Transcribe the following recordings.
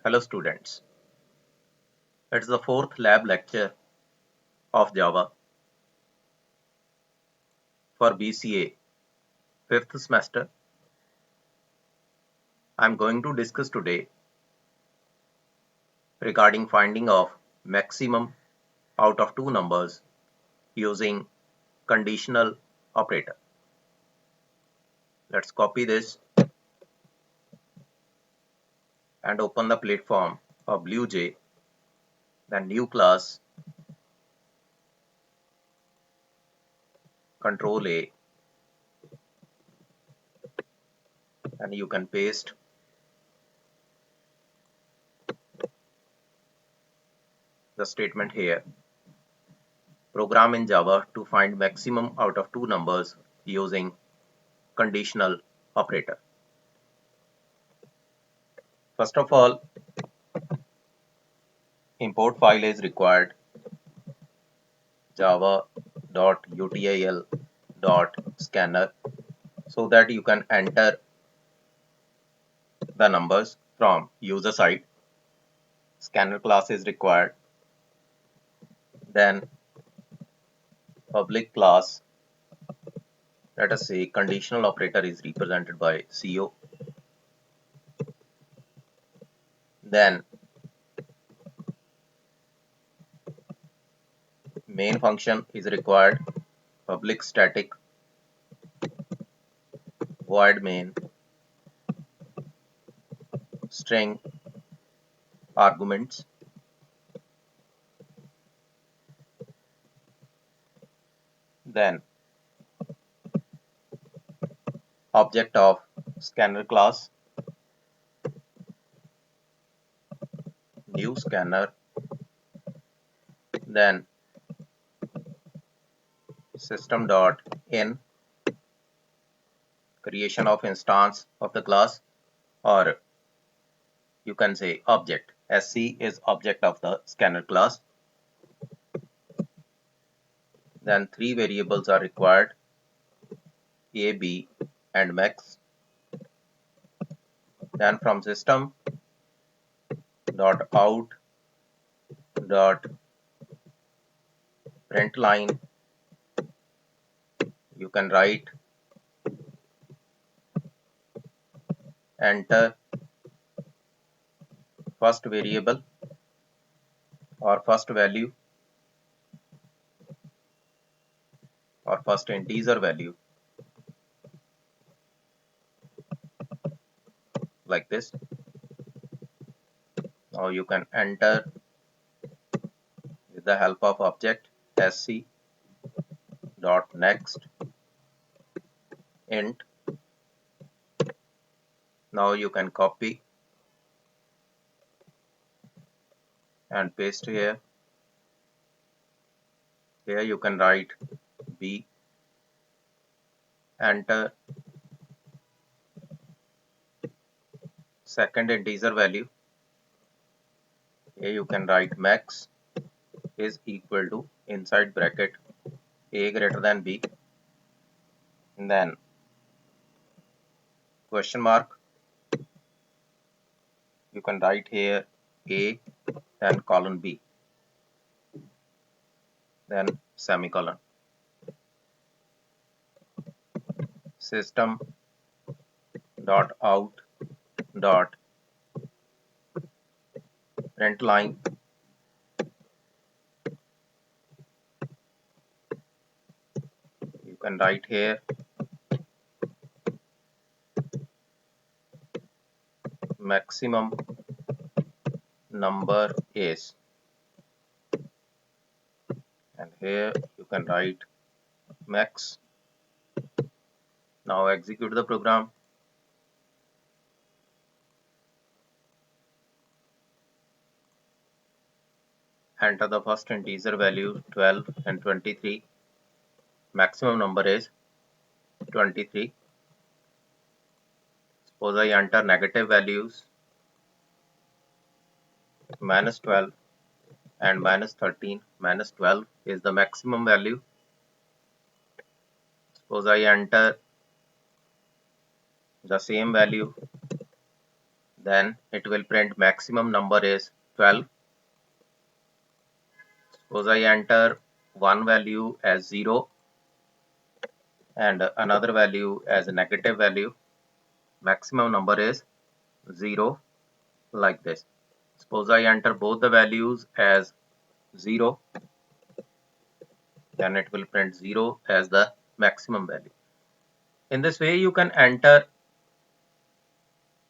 Hello students, it's the fourth lab lecture of Java for BCA 5th semester. I'm going to discuss today regarding finding of maximum out of two numbers using conditional operator. Let's copy this and open the platform of BlueJ, then new class, Control A, and you can paste the statement here. Program in Java to find maximum out of two numbers using conditional operator. First of all, import file is required, java.util.scanner, so that you can enter the numbers from user side. Scanner class is required. Then public class, let us say conditional operator is represented by CO. Then main function is required, public static void main string arguments. Then object of scanner class, new scanner, then system.in, creation of instance of the class, or you can say object. SC is object of the scanner class. Then three variables are required, A, B, and max. Then from system dot out dot println, you can write enter first variable or first value or first integer value, like this. Now you can enter with the help of object sc dot next int. Now you can copy and paste here. Here you can write B, enter second integer value. Here you can write max is equal to inside bracket A greater than B, and then question mark. You can write here A, then colon B, then semicolon. System dot out dot println, you can write here maximum number is, and here you can write max. Now execute the program. Enter the first integer value 12 and 23. Maximum number is 23. Suppose I enter negative values minus 12 and minus 13. Minus 12 is the maximum value. Suppose I enter the same value, then it will print maximum number is 12. Suppose I enter one value as 0 and another value as a negative value. Maximum number is 0, like this. Suppose I enter both the values as 0, then it will print 0 as the maximum value. In this way, you can enter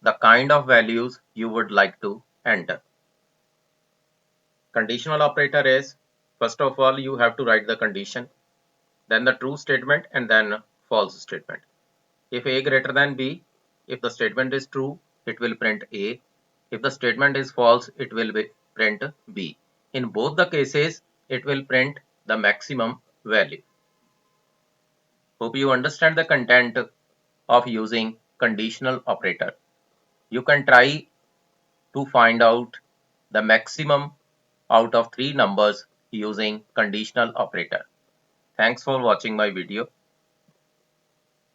the kind of values you would like to enter. Conditional operator is, first of all, you have to write the condition, then the true statement, and then false statement. If A greater than B, if the statement is true, it will print A. If the statement is false, it will print B. In both the cases, it will print the maximum value. Hope you understand the content of using conditional operator. You can try to find out the maximum out of 3 numbers using conditional operator. Thanks for watching my video.